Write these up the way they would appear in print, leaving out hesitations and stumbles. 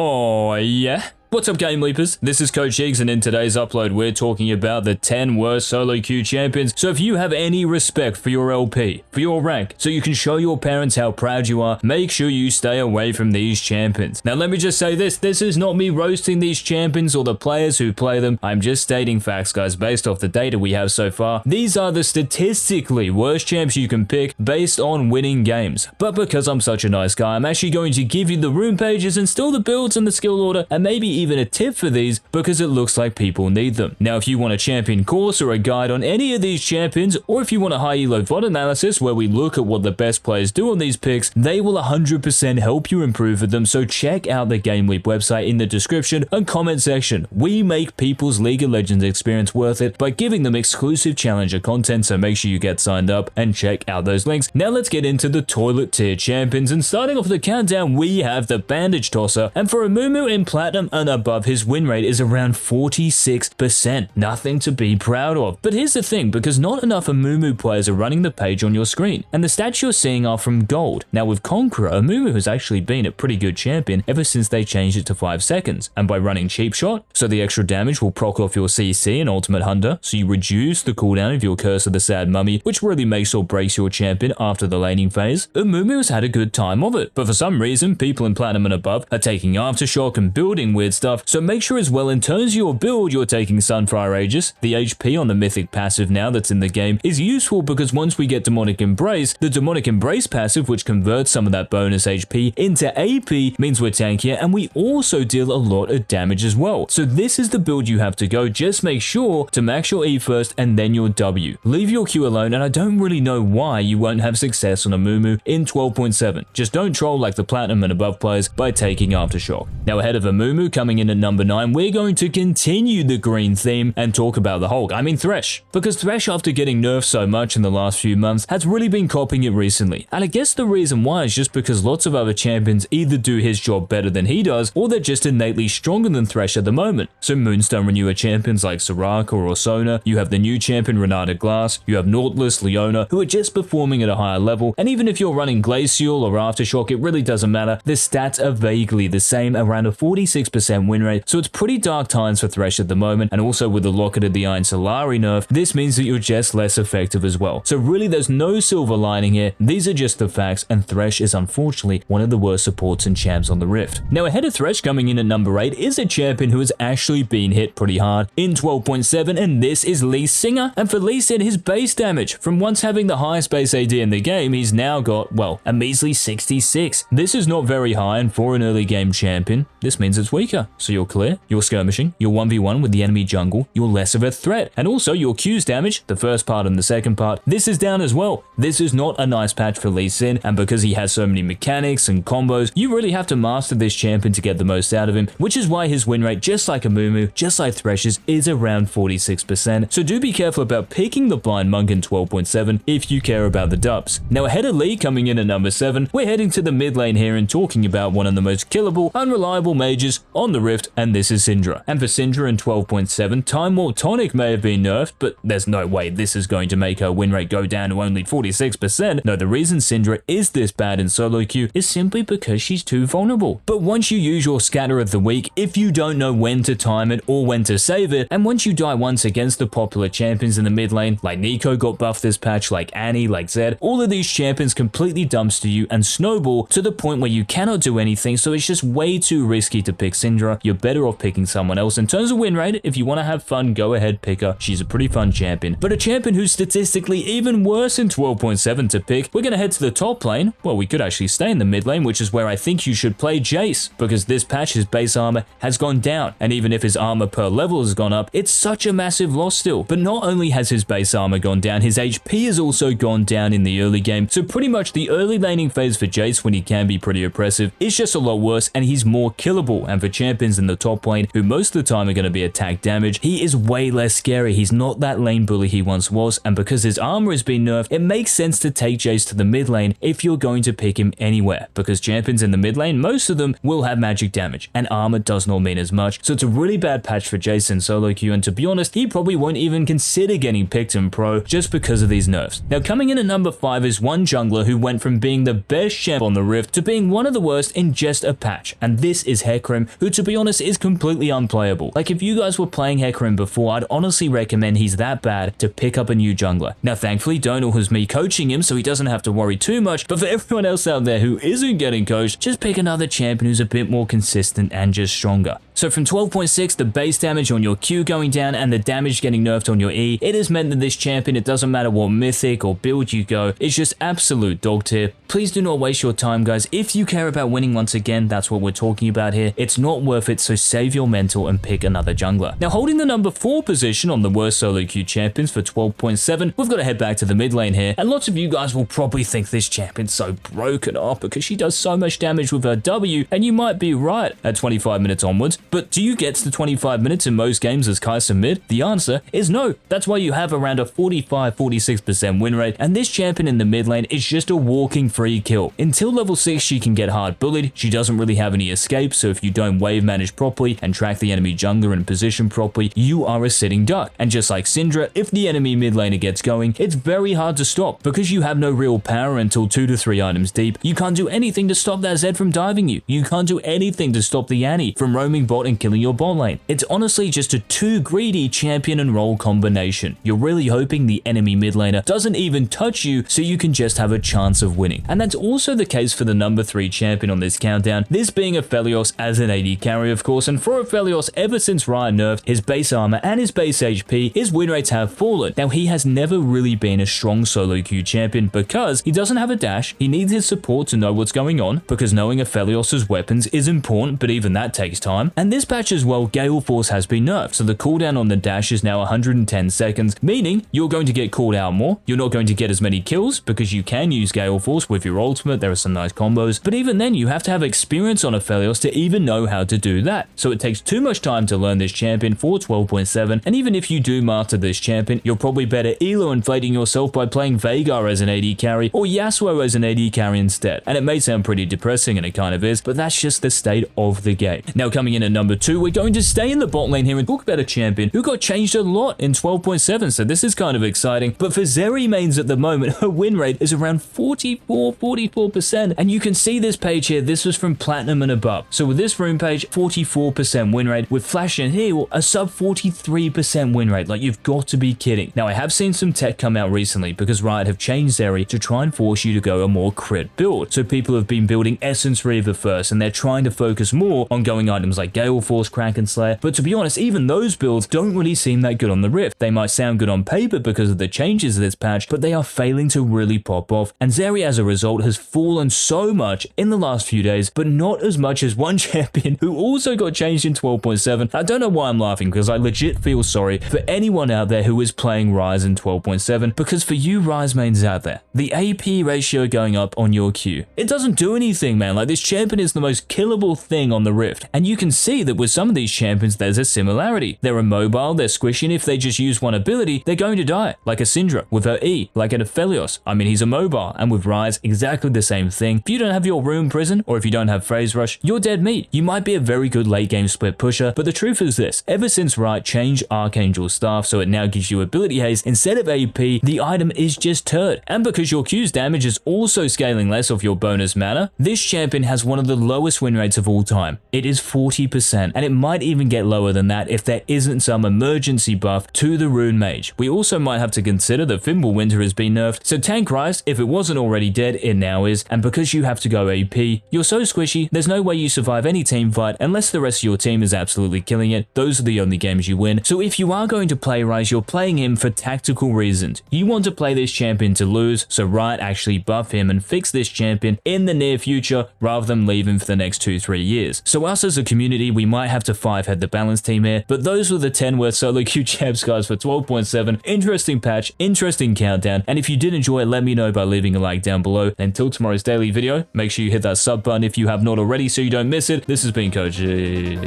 Oh, yeah. What's up, GameLeapers? This is Coach Higgs, and in today's upload, we're talking about the 10 worst solo queue champions. So if you have any respect for your LP, for your rank, so you can show your parents how proud you are, make sure you stay away from these champions. Now, let me just say this is not me roasting these champions or the players who play them. I'm just stating facts, guys, based off the data we have so far. These are the statistically worst champs you can pick based on winning games. But because I'm such a nice guy, I'm actually going to give you the rune pages and still the builds and the skill order, and maybe even a tip for these because it looks like people need them. Now, if you want a champion course or a guide on any of these champions, or if you want a high elo VOD analysis where we look at what the best players do on these picks, they will 100% help you improve with them. So check out the GameLeap website in the description and comment section. We make people's League of Legends experience worth it by giving them exclusive challenger content, so make sure you get signed up and check out those links. Now let's get into the toilet tier champions, and starting off the countdown, we have the Bandage Tosser, and for a Mumu in Platinum and above, his win rate is around 46%. Nothing to be proud of. But here's the thing, because not enough Amumu players are running the page on your screen, and the stats you're seeing are from gold. Now with Conqueror, Amumu has actually been a pretty good champion ever since they changed it to 5 seconds, and by running Cheap Shot, so the extra damage will proc off your CC and Ultimate Hunter, so you reduce the cooldown of your Curse of the Sad Mummy, which really makes or breaks your champion after the laning phase. Amumu has had a good time of it, but for some reason, people in Platinum and above are taking Aftershock and building weird stuff, so make sure as well in terms of your build, you're taking Sunfire Aegis. The HP on the Mythic passive now that's in the game is useful because once we get Demonic Embrace, the Demonic Embrace passive, which converts some of that bonus HP into AP, means we're tankier, and we also deal a lot of damage as well. So this is the build you have to go. Just make sure to max your E first and then your W. Leave your Q alone, and I don't really know why you won't have success on a Mumu in 12.7. Just don't troll like the Platinum and above players by taking Aftershock. Now ahead of a Mumu, coming in at number 9, we're going to continue the green theme and talk about the Hulk. I mean Thresh. Because Thresh, after getting nerfed so much in the last few months, has really been copying it recently. And I guess the reason why is just because lots of other champions either do his job better than he does, or they're just innately stronger than Thresh at the moment. So Moonstone Renewer champions like Soraka or Sona, you have the new champion Renata Glass, you have Nautilus, Leona, who are just performing at a higher level, and even if you're running Glacial or Aftershock, it really doesn't matter. The stats are vaguely the same, around a 46% win rate, so it's pretty dark times for Thresh at the moment, and also with the Locket of the Iron Solari nerf, this means that you're just less effective as well. So really there's no silver lining here, these are just the facts, and Thresh is unfortunately one of the worst supports and champs on the Rift. Now ahead of Thresh, coming in at number 8, is a champion who has actually been hit pretty hard in 12.7, and this is Lee Singer. And for Lee Sin, his base damage, from once having the highest base AD in the game, he's now got, well, a measly 66. This is not very high, and for an early game champion, this means it's weaker. So you're clear, you're skirmishing, you're 1v1 with the enemy jungle, you're less of a threat. And also your Q's damage, the first part and the second part, this is down as well. This is not a nice patch for Lee Sin, and because he has so many mechanics and combos, you really have to master this champion to get the most out of him, which is why his win rate, just like a Mumu, just like Thresh's, is around 46%. So do be careful about picking the Blind Monk in 12.7 if you care about the dubs. Now ahead of Lee, coming in at number 7, we're heading to the mid lane here and talking about one of the most killable, unreliable mages on the Rift, and this is Syndra. And for Syndra in 12.7, Time Warp Tonic may have been nerfed, but there's no way this is going to make her win rate go down to only 46%. No, the reason Syndra is this bad in solo queue is simply because she's too vulnerable. But once you use your scatter of the week, if you don't know when to time it or when to save it, and once you die once against the popular champions in the mid lane, like Nico got buffed this patch, like Annie, like Zed, all of these champions completely dumpster you and snowball to the point where you cannot do anything, so it's just way too risky to pick Syndra. You're better off picking someone else. In terms of win rate, if you want to have fun, go ahead, pick her. She's a pretty fun champion. But a champion who's statistically even worse in 12.7 to pick, we're going to head to the top lane. Well, we could actually stay in the mid lane, which is where I think you should play Jace, because this patch his base armor has gone down, and even if his armor per level has gone up, it's such a massive loss still. But not only has his base armor gone down, his HP has also gone down in the early game, so pretty much the early laning phase for Jace, when he can be pretty oppressive, is just a lot worse, and he's more killable. And for champions champions in the top lane who most of the time are going to be attack damage, he is way less scary. He's not that lane bully he once was, and because his armor has been nerfed, it makes sense to take Jace to the mid lane if you're going to pick him anywhere, because champions in the mid lane, most of them will have magic damage, and armor does not mean as much. So it's a really bad patch for Jace in solo queue, and to be honest, he probably won't even consider getting picked in pro just because of these nerfs. Now coming in at number 5 is one jungler who went from being the best champ on the Rift to being one of the worst in just a patch, and this is Hecarim, who to be honest is completely unplayable. Like if you guys were playing Hecarim before, I'd honestly recommend he's that bad to pick up a new jungler. Now thankfully Donal has me coaching him so he doesn't have to worry too much, but for everyone else out there who isn't getting coached, just pick another champion who's a bit more consistent and just stronger. So from 12.6, the base damage on your Q going down and the damage getting nerfed on your E, it has meant that this champion, it doesn't matter what mythic or build you go, it's just absolute dog tier. Please do not waste your time, guys. If you care about winning once again, that's what we're talking about here. It's not worth it, so save your mental and pick another jungler. Now holding the number 4 position on the worst solo queue champions for 12.7, we've got to head back to the mid lane here, and lots of you guys will probably think this champion's so broken up because she does so much damage with her W, and you might be right at 25 minutes onwards. But do you get to 25 minutes in most games as Kai'Sa mid? The answer is no. That's why you have around a 45-46% win rate, and this champion in the mid lane is just a walking free kill. Until level 6 she can get hard bullied, she doesn't really have any escape, so if you don't wave manage properly and track the enemy jungler in position properly, you are a sitting duck. And just like Syndra, if the enemy mid laner gets going, it's very hard to stop because you have no real power until 2 to 3 items deep. You can't do anything to stop that Zed from diving you. You can't do anything to stop the Annie from roaming bot and killing your bot lane. It's honestly just a too greedy champion and role combination. You're really hoping the enemy mid laner doesn't even touch you so you can just have a chance of winning. And that's also the case for the number 3 champion on this countdown, this being Aphelios as an AD carry of course, and for Aphelios, ever since Riot nerfed his base armor and his base HP, his win rates have fallen. Now he has never really been a strong solo queue champion because he doesn't have a dash, he needs his support to know what's going on, because knowing Aphelios' weapons is important, but even that takes time. And this patch as well, Gale Force has been nerfed, so the cooldown on the dash is now 110 seconds, meaning you're going to get called out more, you're not going to get as many kills because you can use Gale Force with your ultimate, there are some nice combos, but even then you have to have experience on Aphelios to even know how to do that. So it takes too much time to learn this champion for 12.7, and even if you do master this champion, you're probably better elo inflating yourself by playing Veigar as an AD carry or Yasuo as an AD carry instead. And it may sound pretty depressing, and it kind of is, but that's just the state of the game. Now coming in at number 2, we're going to stay in the bot lane here and talk about a champion who got changed a lot in 12.7, so this is kind of exciting. But for Zeri mains at the moment, her win rate is around 44%, and you can see this page here, this was from Platinum and above. So with this rune page, 44% win rate, with Flash and Heal, a sub 43% win rate. Like, you've got to be kidding. Now I have seen some tech come out recently because Riot have changed Zeri to try and force you to go a more crit build. So people have been building Essence Reaver first, and they're trying to focus more on going items like Gale Force, Kraken Slayer, but to be honest, even those builds don't really seem that good on the Rift. They might sound good on paper because of the changes of this patch, but they are failing to really pop off, and Zeri as a result has fallen so much in the last few days, but not as much as one champion who also got changed in 12.7. I don't know why I'm laughing, because I legit feel sorry for anyone out there who is playing Ryze in 12.7, because for you Ryze mains out there, the AP ratio going up on your Q, it doesn't do anything, man. Like, this champion is the most killable thing on the Rift, and you can see that with some of these champions there's a similarity. They're immobile, they're squishy, and if they just use one ability, they're going to die, like a Syndra with her E, like an Aphelios. I mean, he's immobile, and with Ryze, exactly the same thing. If you don't have your Rune Prison, or if you don't have Phase Rush, you're dead meat. You might be a very good late game split pusher, but the truth is this, ever since Riot changed Archangel Staff so it now gives you ability haste instead of AP, the item is just turd. And because your Q's damage is also scaling less off your bonus mana, this champion has one of the lowest win rates of all time. It is 40%, and it might even get lower than that if there isn't some emergency buff to the Rune Mage. We also might have to consider that Fimbulwinter has been nerfed, so tank Ryze, if it wasn't already dead, it now is, and because you have to go AP, you're so squishy, there's no way you survive any team fight unless the rest of your team is absolutely killing it. Those are the only games you win. So if you are going to play Ryze, you're playing him for tactical reasons. You want to play this champion to lose, so Riot actually buff him and fix this champion in the near future rather than leave him for the next 2-3 years. So us as a community, we might have to 5-head the balance team here, but those were the 10 worst solo queue champs, guys, for 12.7. Interesting patch, interesting countdown, and if you did enjoy it, let me know by leaving a like down below. Until tomorrow's daily video, make sure you hit that sub button if you have not already so you don't miss it. This has been Coach Coach G.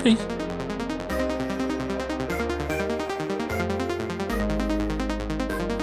Peace.